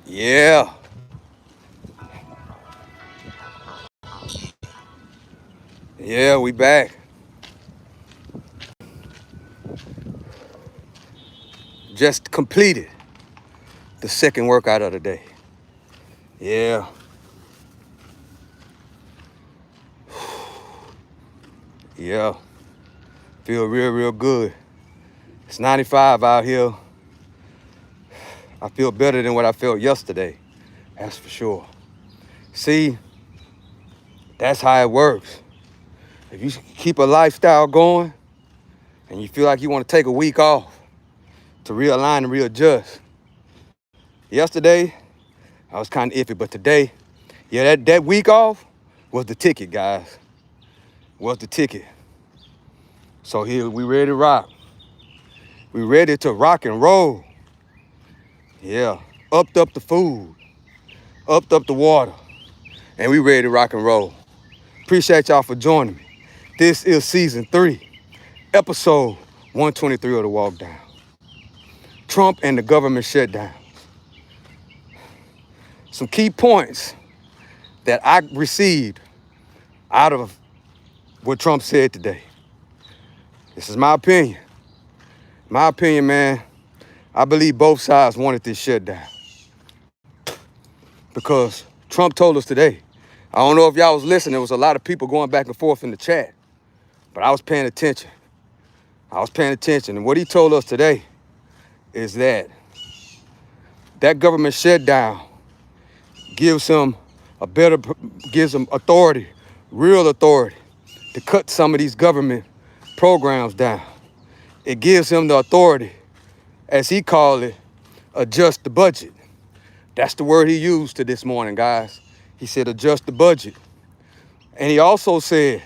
Yeah. Yeah, we back. Just completed the second workout of the day. Yeah. Yeah. Feel real good. It's 95 out here. I feel better than what I felt yesterday. That's for sure. See, that's how it works. If you keep a lifestyle going and you feel like you want to take a week off to realign and readjust. Yesterday, I was kind of iffy, but today, yeah, that week off was the ticket, guys. Was the ticket. So here we ready to rock. We ready to rock and roll. Yeah. Upped up the food. Upped up the water. And we ready to rock and roll. Appreciate y'all for joining me. This is season 3, episode 123 of the Walk Down. Trump and the government shutdown. Some key points that I received out of what Trump said today. This is my opinion. My opinion, man. I believe both sides wanted this shutdown. Because Trump told us today. I don't know if y'all was listening. There was a lot of people going back and forth in the chat. But I was paying attention. And what he told us today is that government shutdown gives him authority, real authority, to cut some of these government programs down. It gives him the authority, as he called it, adjust the budget. That's the word he used to this morning, guys. He said adjust the budget. And he also said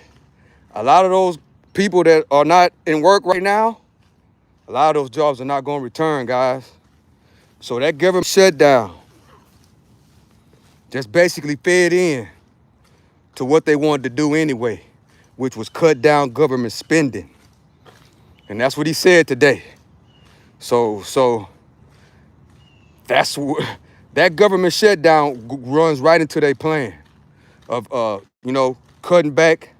a lot of those people that are not in work right now, a lot of those jobs are not going to return, guys. So that government shutdown just basically fed in to what they wanted to do anyway, which was cut down government spending. And that's what he said today. So that's that government shutdown runs right into their plan of cutting back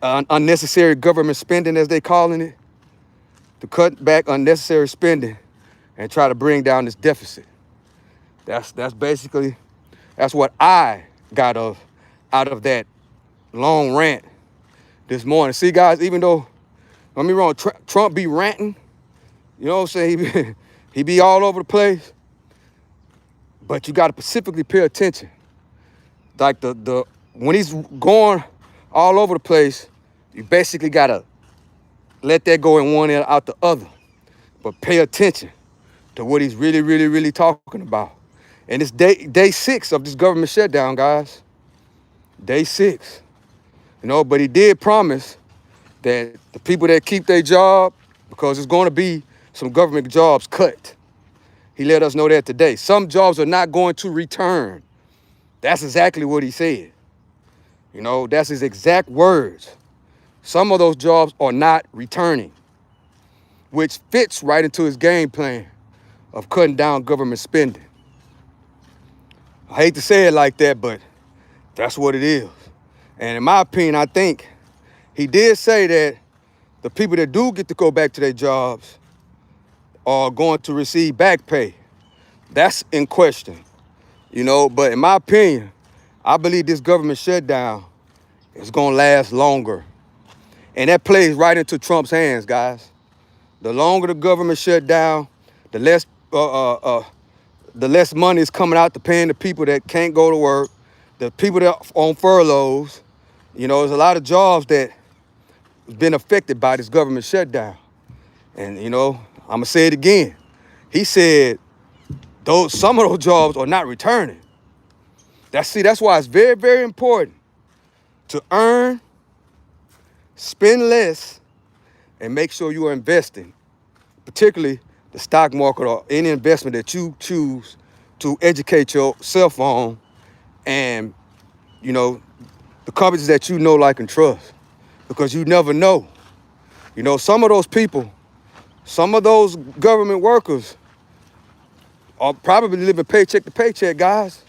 unnecessary government spending, as they calling it, to cut back unnecessary spending and try to bring down this deficit. That's basically what I got out of that long rant this morning. See, guys, even though, don't get me wrong, Trump be ranting, you know what I'm saying? He be all over the place, but you got to specifically pay attention. Like when he's going all over the place, you basically got to let that go in one ear out the other, but pay attention to what he's really talking about. And it's day 6 of this government shutdown, guys. Day 6. But he did promise that the people that keep their job, because there's going to be some government jobs cut. He let us know that today. Some jobs are not going to return. That's exactly what he said. That's his exact words. Some of those jobs are not returning, which fits right into his game plan of cutting down government spending. I hate to say it like that, but that's what it is. And in my opinion, I think he did say that the people that do get to go back to their jobs are going to receive back pay. That's in question, but in my opinion, I believe this government shutdown is going to last longer. And that plays right into Trump's hands, guys. The longer the government shut down, the less money is coming out to paying the people that can't go to work, the people that are on furloughs. There's a lot of jobs that have been affected by this government shutdown. And, I'm going to say it again. He said some of those jobs are not returning. That's why it's very important to earn, spend less, and make sure you are investing, particularly the stock market or any investment that you choose to educate yourself on, and, the companies that you know, like, and trust, because you never know. Some of those people, some of those government workers, are probably living paycheck to paycheck, guys.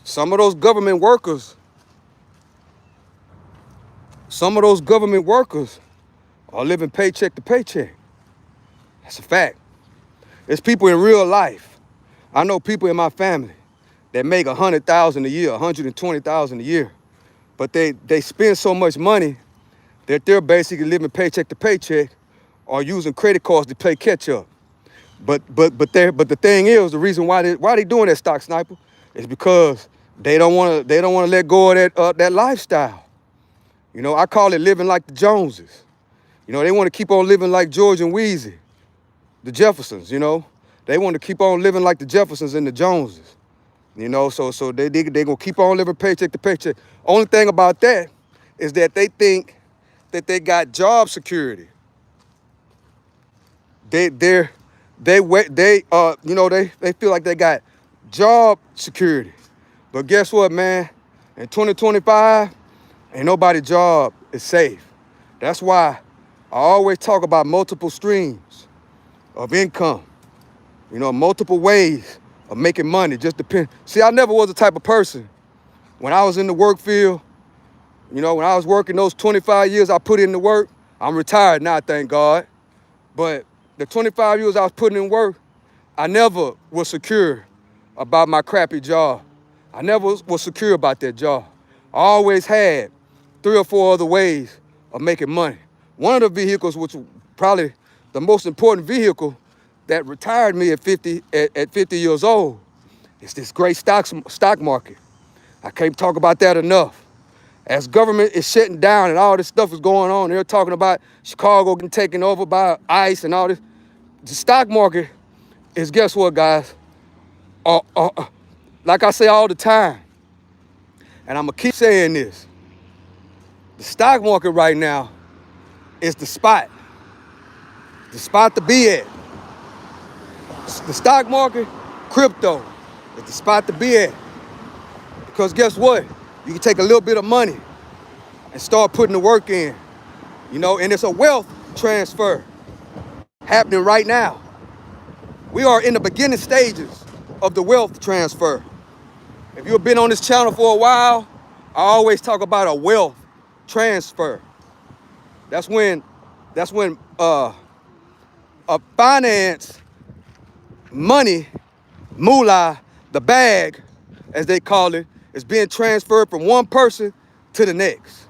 Some of those government workers are living paycheck to paycheck. That's a fact. It's people in real life. I know people in my family that make $100,000 a year, $120,000 a year, but they spend so much money that they're basically living paycheck to paycheck or using credit cards to play catch up. But the thing is, the reason why they doing that, Stock Sniper, is because they don't want to let go of that lifestyle. You know, I call it living like the Joneses. You know, they want to keep on living like George and Wheezy, the Jeffersons. You know, they want to keep on living like the Jeffersons and the Joneses. You know, so they gonna keep on living paycheck to paycheck. Only thing about that is that they think that they got job security. They feel like they got job security. But guess what, man? In 2025, ain't nobody's job is safe. That's why I always talk about multiple streams of income. You know, multiple ways of making money. Just depend. See, I never was the type of person when I was in the work field. You know, when I was working those 25 years I put in the work, I'm retired now, thank God. But the 25 years I was putting in work, I never was secure about my crappy job. I never was secure about that job. I always had 3 or 4 other ways of making money. One of the vehicles, which was probably the most important vehicle that retired me at 50 years old, is this great stock market. I can't talk about that enough. As government is shutting down and all this stuff is going on, they're talking about Chicago getting taken over by ICE and all this. The stock market is, guess what, guys? Like I say all the time, and I'm going to keep saying this, the stock market right now is the spot to be at. The stock market, crypto, is the spot to be at. Because guess what? You can take a little bit of money and start putting the work in, you know, and it's a wealth transfer happening right now. We are in the beginning stages of the wealth transfer. If you've been on this channel for a while, I always talk about a wealth transfer. That's when a finance, money, moolah, the bag, as they call it, is being transferred from one person to the next.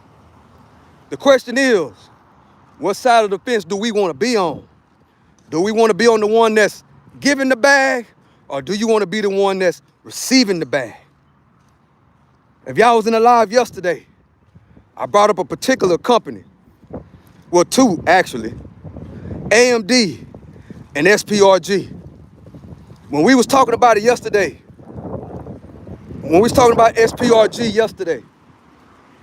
The question is, what side of the fence do we want to be on? Do we want to be on the one that's giving the bag, or do you want to be the one that's receiving the bag? If y'all was in the live yesterday, I brought up a particular company. Well, 2 actually, AMD and SPRG. When we was talking about it yesterday,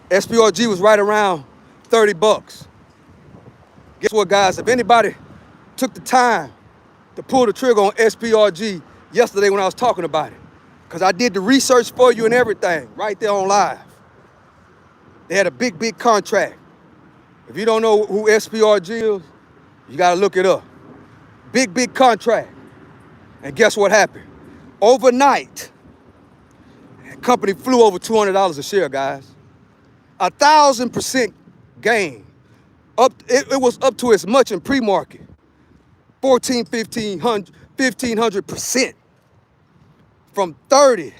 SPRG was right around 30 bucks. Guess what, guys? If anybody took the time to pull the trigger on SPRG yesterday when I was talking about it, because I did the research for you and everything right there on live. They had a big contract. If you don't know who SPRG is, you got to look it up. Big contract. And guess what happened? Overnight, the company flew over $200 a share, guys. 1,000% gain. It was up to as much in pre-market. 1,500% from 30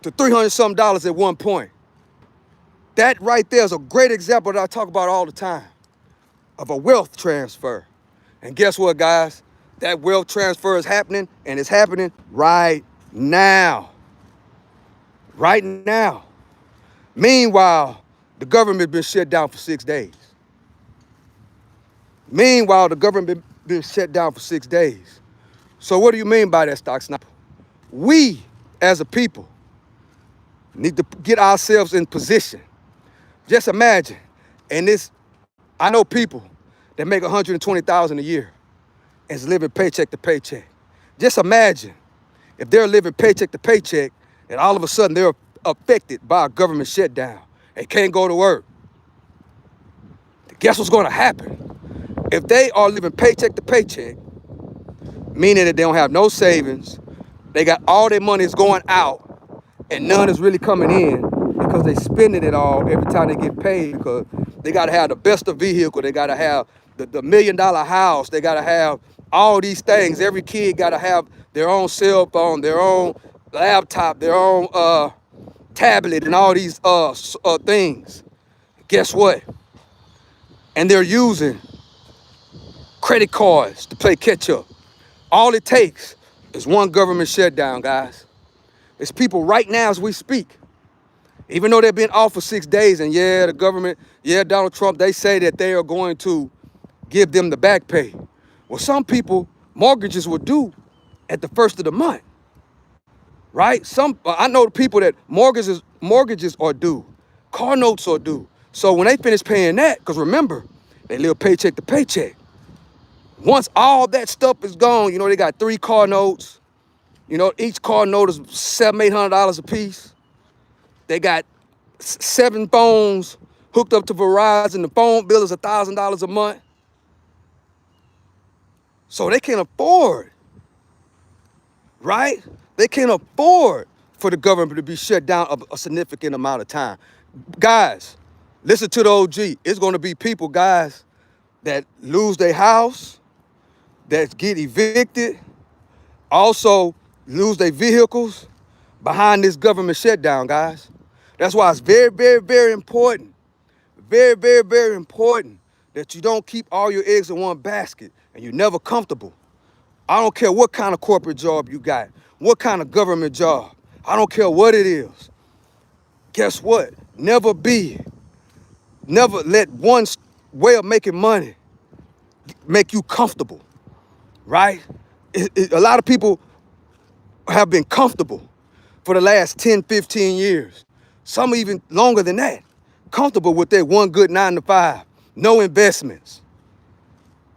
to 300 something dollars at one point. That right there is a great example that I talk about all the time of a wealth transfer. And guess what, guys? That wealth transfer is happening, and it's happening right now. Right now. Meanwhile, the government has been shut down for 6 days. So what do you mean by that, Stock Sniper? We, as a people, need to get ourselves in position. Just imagine, and I know people that make $120,000 a year and is living paycheck to paycheck. Just imagine if they're living paycheck to paycheck and all of a sudden they're affected by a government shutdown and can't go to work. Guess what's going to happen? If they are living paycheck to paycheck, meaning that they don't have no savings, They got all their money is going out and none is really coming in because they spending it all every time they get paid, because they got to have the best of vehicle. They got to have the $1 million house. They got to have all these things. Every kid got to have their own cell phone, their own laptop, their own tablet, and all these things. Guess what? And they're using credit cards to play catch up. All it takes is one government shutdown, guys. It's people right now as we speak, even though they've been off for 6 days, and yeah, the government, yeah, Donald Trump, they say that they are going to give them the back pay. Well, some people, mortgages were due at the first of the month, right? I know the people that mortgages are due, car notes are due. So when they finish paying that, because remember, they live paycheck to paycheck. Once all that stuff is gone, you know, they got 3 car notes. You know, each car note is $700-800 a piece. They got 7 phones hooked up to Verizon. The phone bill is $1,000 a month. So they can afford, right? They can afford for the government to be shut down a significant amount of time. Guys, listen to the OG. It's going to be people, guys, that lose their house, that get evicted, also lose their vehicles behind this government shutdown, guys. That's why it's very, very, very important. Very, very, very important that you don't keep all your eggs in one basket and you're never comfortable. I don't care what kind of corporate job you got, what kind of government job. I don't care what it is. Guess what? Never let one way of making money make you comfortable, right? A lot of people have been comfortable for the last 10, 15 years. Some even longer than that. Comfortable with their one good 9 to 5. No investments.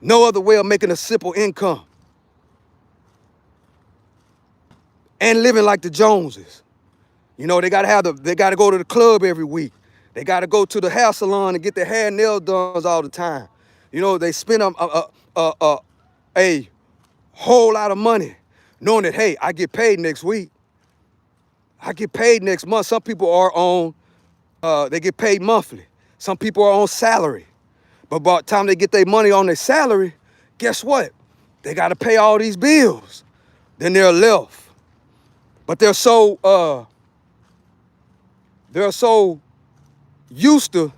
No other way of making a simple income. And living like the Joneses. You know, they gotta go to the club every week. They gotta go to the hair salon and get their hair and nails done all the time. You know, they spend a whole lot of money knowing that, hey, I get paid next week. I get paid next month. Some people are on, they get paid monthly. Some people are on salary. But by the time they get their money on their salary, guess what? They got to pay all these bills. Then they're left. But they're so used to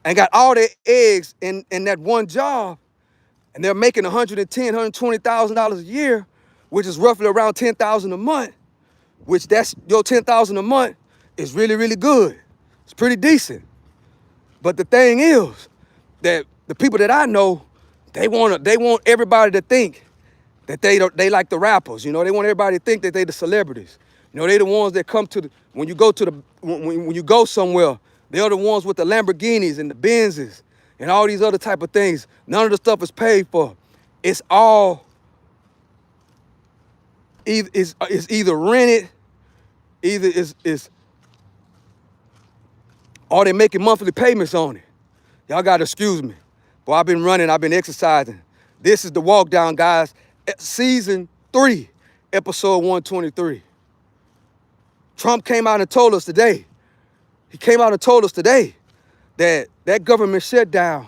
and got all their eggs in that one job, and they're making $110,000, $120,000 a year, which is roughly around $10,000 a month, which that's your $10,000 a month is really, really good. It's pretty decent. But the thing is that the people that I know, they want everybody to think that they like the rappers. You know, they want everybody to think that they the celebrities. You know, they the ones that come to when you go somewhere, they're the ones with the Lamborghinis and the Benzes and all these other type of things. None of the stuff is paid for. It's all either rented, either is or they making monthly payments on it. Y'all gotta excuse me. Boy, I've been running, I've been exercising. This is the walk down, guys. Season 3, episode 123. Trump came out and told us today. He came out and told us today that that government shutdown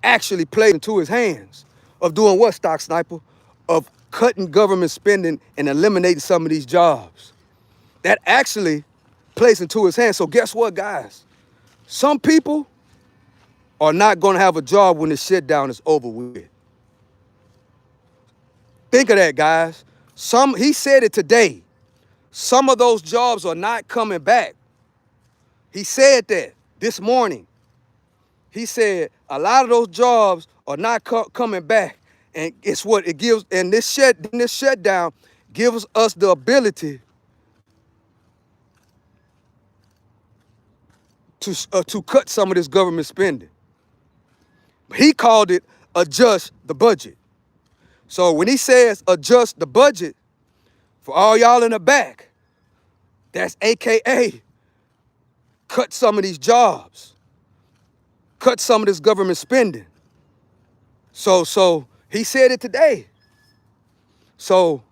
actually played into his hands of doing what, Stock Sniper? Of cutting government spending and eliminating some of these jobs. That actually plays into his hands. So guess what, guys? Some people are not going to have a job when the shutdown is over with. Think of that, guys. He said it today. Some of those jobs are not coming back. He said that this morning. He said a lot of those jobs are not coming back. And it's what it gives. And this shutdown gives us the ability to cut some of this government spending. He called it adjust the budget. So when he says adjust the budget, for all y'all in the back, that's AKA cut some of these jobs, cut some of this government spending. So he said it today. So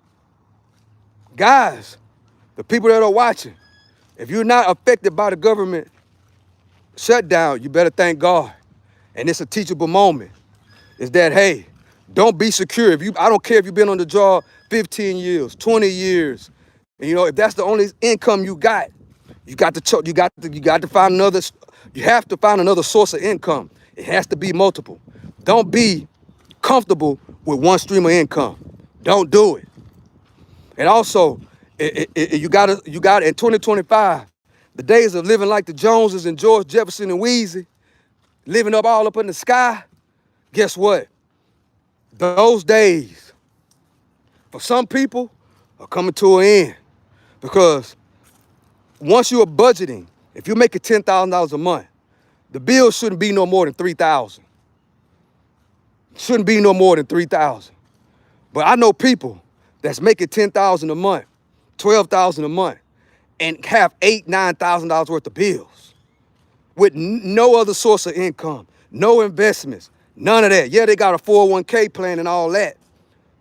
Guys, the people that are watching, if you're not affected by the government shutdown, you better thank God. And it's a teachable moment. Is that, hey, don't be secure. I don't care if you've been on the job 15 years, 20 years. And, if that's the only income you got, you got to find another. You have to find another source of income. It has to be multiple. Don't be comfortable with one stream of income. Don't do it. And also, you got in 2025, the days of living like the Joneses and George Jefferson and Weezy, living all up in the sky. Guess what? Those days, for some people, are coming to an end. Because once you are budgeting, if you're making $10,000 a month, the bill shouldn't be no more than $3,000. Shouldn't be no more than $3,000. But I know people that's making $10,000 a month, $12,000 a month, and have $8,000, $9,000 worth of bills with no other source of income, no investments, none of that. Yeah, they got a 401k plan and all that.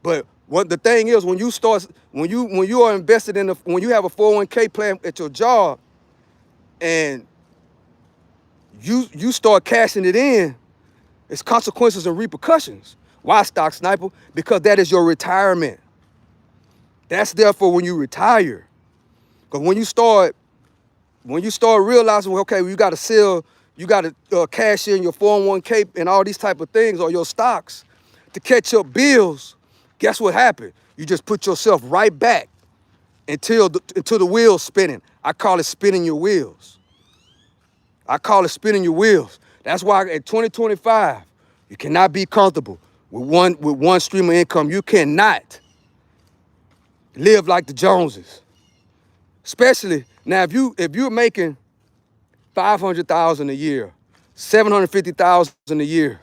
But what the thing is, when you are invested when you have a 401k plan at your job, and you start cashing it in, it's consequences and repercussions. Why, Stock Sniper? Because that is your retirement. That's there for when you retire. Because when you start realizing, well, okay, well, you got to sell, you got to cash in your 401k and all these type of things, or your stocks, to catch up bills. Guess what happened? You just put yourself right back until the wheel's spinning. I call it spinning your wheels. I call it spinning your wheels. That's why in 2025, you cannot be comfortable with one stream of income. You cannot live like the Joneses. Especially now, if you're making $500,000 a year, $750,000 a year,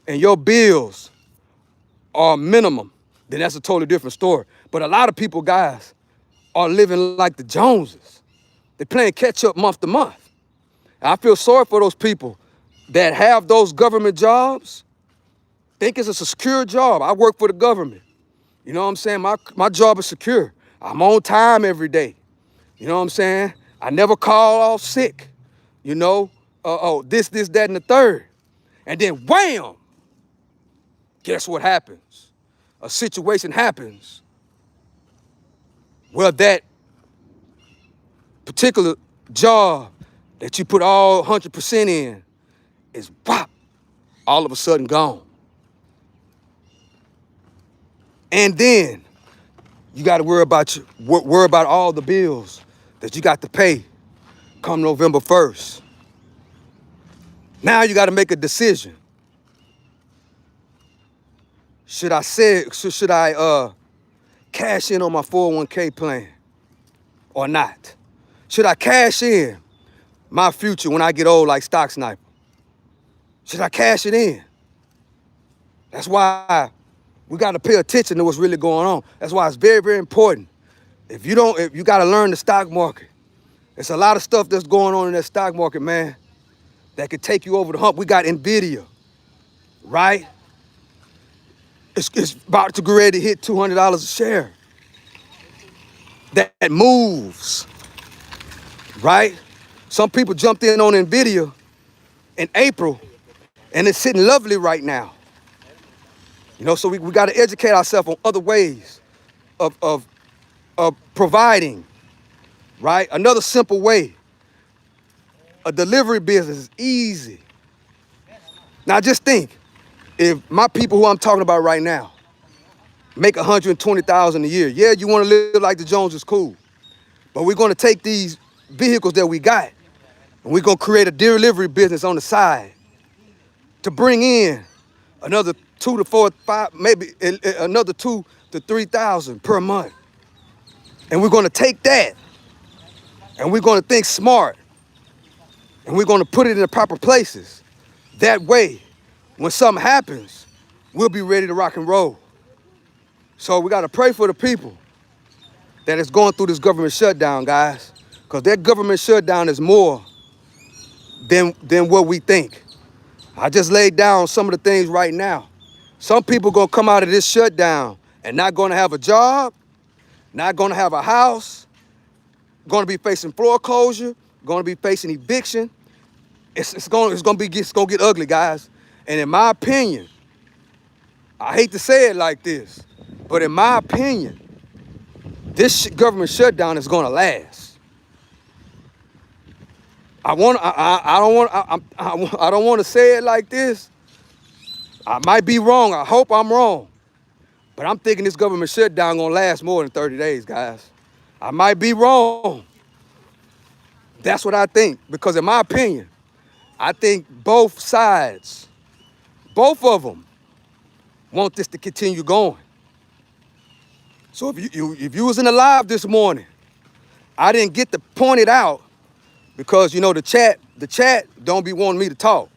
and your bills are minimum, then that's a totally different story. But a lot of people, guys, are living like the Joneses. They're playing catch up month to month. And I feel sorry for those people that have those government jobs, think it's a secure job. I work for the government. You know what I'm saying? My job is secure. I'm on time every day. You know what I'm saying? I never call off sick. This, that, and the third. And then wham! Guess what happens? A situation happens where that particular job that you put all 100% in is whop, all of a sudden gone. And then you got to worry about all the bills that you got to pay come November 1st. Now you got to make a decision. Should I cash in on my 401k plan or not? Should I cash in my future when I get old like Stock Sniper? Should I cash it in? That's why we got to pay attention to what's really going on. That's why it's very, very important. If you got to learn the stock market. There's a lot of stuff that's going on in that stock market, man, that could take you over the hump. We got Nvidia, right? It's about to get ready to hit $200 a share. That moves, right? Some people jumped in on Nvidia in April, and it's sitting lovely right now. So we got to educate ourselves on other ways of providing, right? Another simple way. A delivery business is easy. Now just think, if my people who I'm talking about right now make $120,000 a year, yeah, you want to live like the Joneses, cool. But we're going to take these vehicles that we got, and we're going to create a delivery business on the side to bring in another 2 to 4, 5, maybe another 2 to 3,000 per month. And we're going to take that, and we're going to think smart, and we're going to put it in the proper places. That way, when something happens, we'll be ready to rock and roll. So we got to pray for the people that is going through this government shutdown, guys, because that government shutdown is more than what we think. I just laid down some of the things right now. Some people going to come out of this shutdown and not going to have a job, not going to have a house, going to be facing foreclosure, going to be facing eviction. It's going to get ugly, guys. And in my opinion, I hate to say it like this, but in my opinion, this government shutdown is going to last. I don't want to say it like this. I might be wrong. I hope I'm wrong. But I'm thinking this government shutdown gonna last more than 30 days, guys. I might be wrong. That's what I think. Because in my opinion, I think both sides, both of them, want this to continue going. So if you wasn't alive this morning, I didn't get to point it out because, the chat don't be wanting me to talk.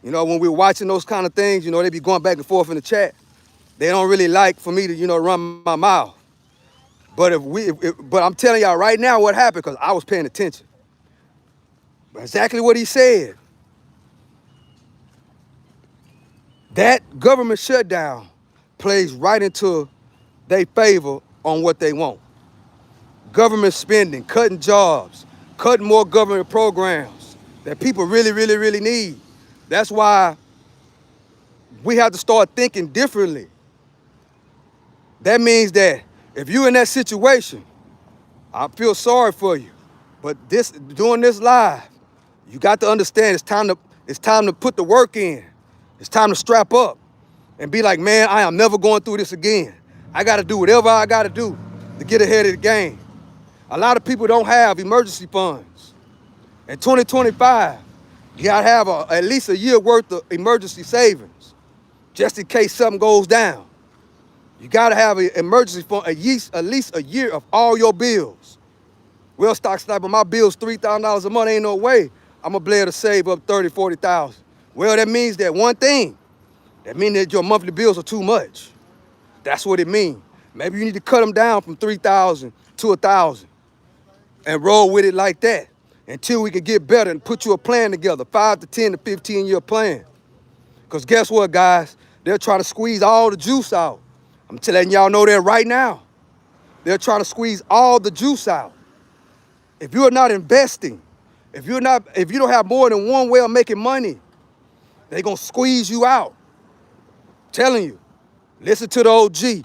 When we're watching those kind of things, they be going back and forth in the chat. They don't really like for me to, run my mouth. But but I'm telling y'all right now what happened because I was paying attention. Exactly what he said. That government shutdown plays right into their favor on what they want. Government spending, cutting jobs, cutting more government programs that people really, really, really need. That's why we have to start thinking differently. That means that if you're in that situation, I feel sorry for you. But doing this live, you got to understand it's time to put the work in. It's time to strap up and be like, man, I am never going through this again. I got to do whatever I got to do to get ahead of the game. A lot of people don't have emergency funds. In 2025, you got to have at least a year worth of emergency savings just in case something goes down. You got to have an emergency fund, at least a year of all your bills. Well, stock sniper, my bill's $3,000 a month. Ain't no way I'm going to be able to save up $30,000, $40,000. Well, that means that one thing. That means that your monthly bills are too much. That's what it means. Maybe you need to cut them down from $3,000 to $1,000 and roll with it like that until we can get better and put you a plan together, 5 to 10 to 15-year plan. Because guess what, guys? They'll try to squeeze all the juice out. I'm letting y'all know that right now. They're trying to squeeze all the juice out. If you're not investing, if you don't have more than one way of making money, they're gonna squeeze you out. I'm telling you, listen to the OG.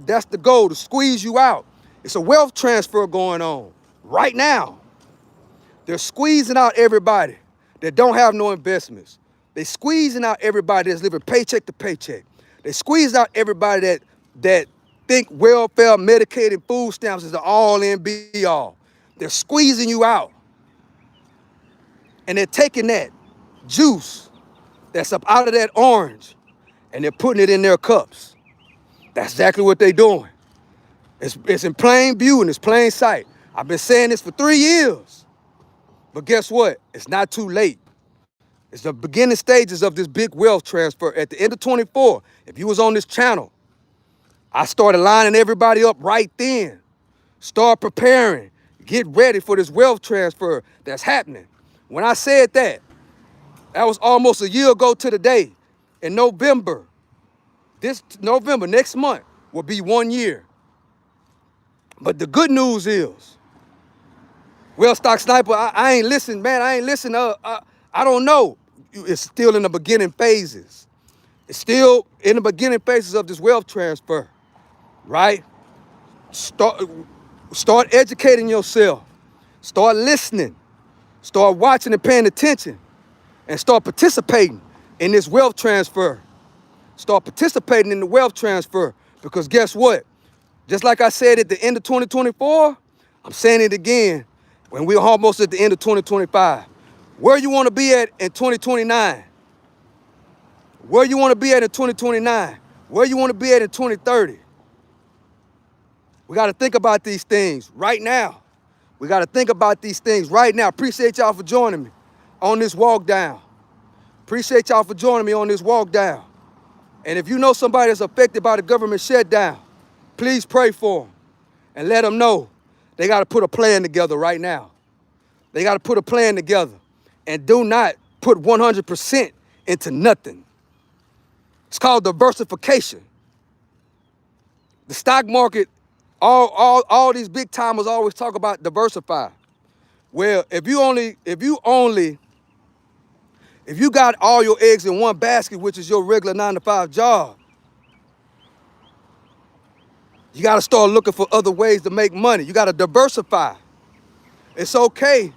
That's the goal, to squeeze you out. It's a wealth transfer going on right now. They're squeezing out everybody that don't have no investments. They're squeezing out everybody that's living paycheck to paycheck. They squeeze out everybody that think welfare, Medicaid, and food stamps is the all-in be-all. They're squeezing you out. And they're taking that juice that's up out of that orange and they're putting it in their cups. That's exactly what they're doing. It's in plain view and it's plain sight. I've been saying this for 3 years. But guess what? It's not too late. It's the beginning stages of this big wealth transfer. At the end of 24, if you was on this channel, I started lining everybody up right then. Start preparing. Get ready for this wealth transfer that's happening. When I said that was almost a year ago to the day. In November, next month, will be 1 year. But the good news is, well, Stock Sniper, I ain't listened, man. I ain't listened. I don't know. It's still in the beginning phases. It's still in the beginning phases of this wealth transfer, right? Start educating yourself. Start listening. Start watching and paying attention. And start participating in this wealth transfer. Start participating in the wealth transfer. Because guess what? Just like I said at the end of 2024, I'm saying it again when we're almost at the end of 2025. Where you want to be at in 2029? Where you want to be at in 2029? Where you want to be at in 2030? We got to think about these things right now. We got to think about these things right now. Appreciate y'all for joining me on this walk down. Appreciate y'all for joining me on this walk down. And if you know somebody that's affected by the government shutdown, please pray for them and let them know they got to put a plan together right now. They got to put a plan together and do not put 100% into nothing. It's called diversification. The stock market All these big timers always talk about diversify. Well, if you got all your eggs in one basket, which is your regular 9-to-5 job, you got to start looking for other ways to make money. You got to diversify. It's okay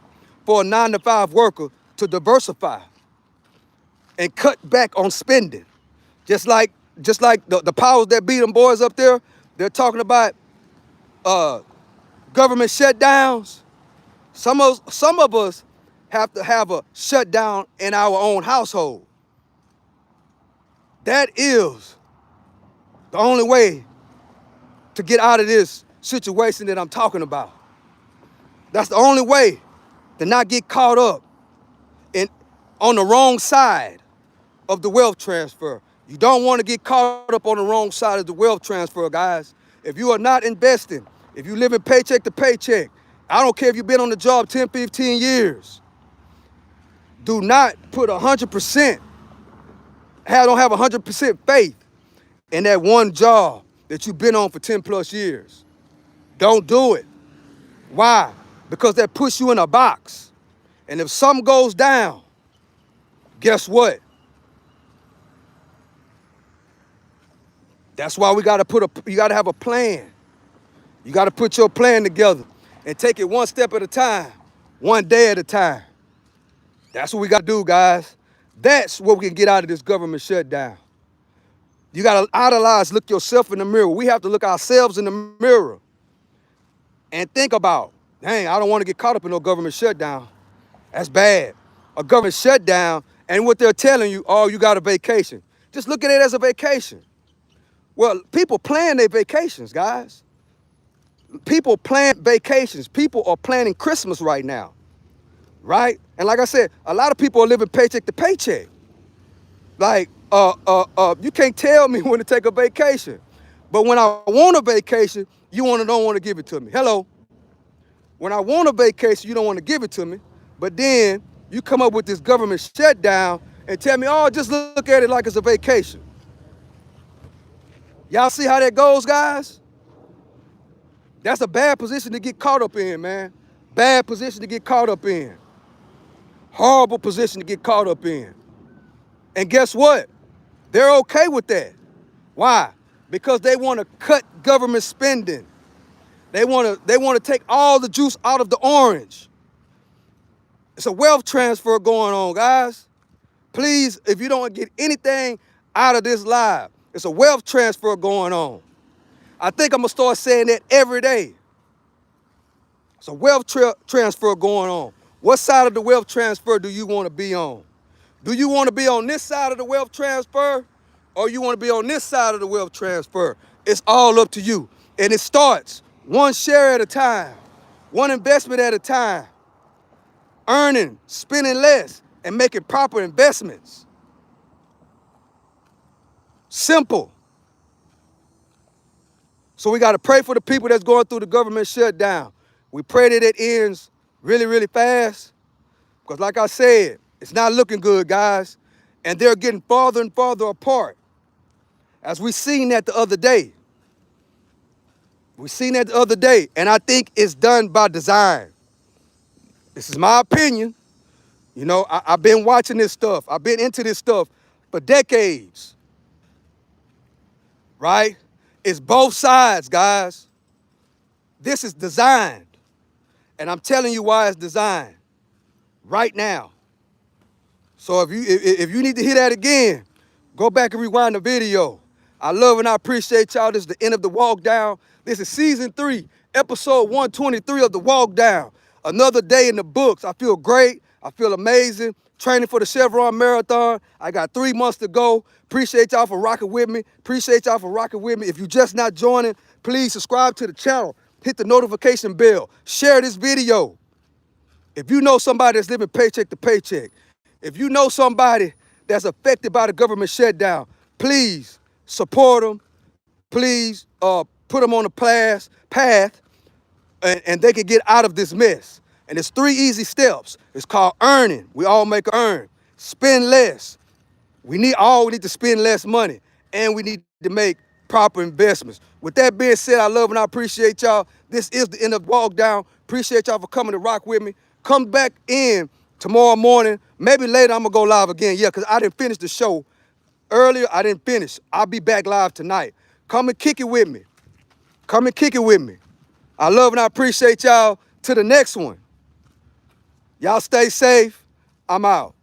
for a 9-to-5 worker to diversify and cut back on spending. Just like the powers that be, them boys up there, they're talking about government shutdowns. Some of us have to have a shutdown in our own household. That is the only way to get out of this situation that I'm talking about. That's the only way to not get caught up on the wrong side of the wealth transfer. You don't want to get caught up on the wrong side of the wealth transfer, guys. If you are not investing, if you live in paycheck to paycheck, I don't care if you've been on the job 10, 15 years, do not put 100%, don't have 100% faith in that one job that you've been on for 10 plus years. Don't do it. Why? Because that puts you in a box. And if something goes down, guess what? That's why you gotta have a plan. You gotta put your plan together and take it one step at a time, one day at a time. That's what we gotta do, guys. That's what we can get out of this government shutdown. You gotta idolize, look yourself in the mirror. We have to look ourselves in the mirror and think about, dang, I don't want to get caught up in no government shutdown. That's bad. A government shutdown, and what they're telling you, oh, you got a vacation. Just look at it as a vacation. Well, people plan their vacations, guys. People plan vacations. People are planning Christmas right now, right? And like I said, a lot of people are living paycheck to paycheck. Like, you can't tell me when to take a vacation. But when I want a vacation, you don't want to give it to me. Hello. When I want a vacation, you don't want to give it to me. But then you come up with this government shutdown and tell me, oh, just look at it like it's a vacation. Y'all see how that goes, guys? That's a bad position to get caught up in, man. Bad position to get caught up in. Horrible position to get caught up in. And guess what? They're okay with that. Why? Because they want to cut government spending. They want to take all the juice out of the orange. It's a wealth transfer going on, guys. Please, if you don't get anything out of this live, it's a wealth transfer going on. I think I'm going to start saying that every day. It's a wealth transfer going on. What side of the wealth transfer do you want to be on? Do you want to be on this side of the wealth transfer, or you want to be on this side of the wealth transfer? It's all up to you. And it starts one share at a time, one investment at a time, earning, spending less, and making proper investments. Simple. So we got to pray for the people that's going through the government shutdown. We pray that it ends really, really fast. Because like I said, it's not looking good, guys. And they're getting farther and farther apart. As we seen that the other day. We seen that the other day. And I think it's done by design. This is my opinion. You know, I've been watching this stuff. I've been into this stuff for decades. Right? It's both sides, guys. This is designed. And I'm telling you why it's designed right now. So if you need to hear that again, go back and rewind the video. I love and I appreciate y'all. This is the end of the walk down. This is season 3, episode 123 of the walk down. Another day in the books. I feel great. I feel amazing. Training for the Chevron Marathon. I got 3 months to go. Appreciate y'all for rocking with me. Appreciate y'all for rocking with me. If you're just not joining, please subscribe to the channel. Hit the notification bell. Share this video. If you know somebody that's living paycheck to paycheck, if you know somebody that's affected by the government shutdown, please support them. Please put them on a path and they can get out of this mess. And it's 3 easy steps. It's called earning. We all make earn. Spend less. We need to spend less money. And we need to make proper investments. With that being said, I love and I appreciate y'all. This is the end of Walk Down. Appreciate y'all for coming to rock with me. Come back in tomorrow morning. Maybe later I'm going to go live again. Yeah, because I didn't finish the show. Earlier, I didn't finish. I'll be back live tonight. Come and kick it with me. Come and kick it with me. I love and I appreciate y'all. To the next one. Y'all stay safe. I'm out.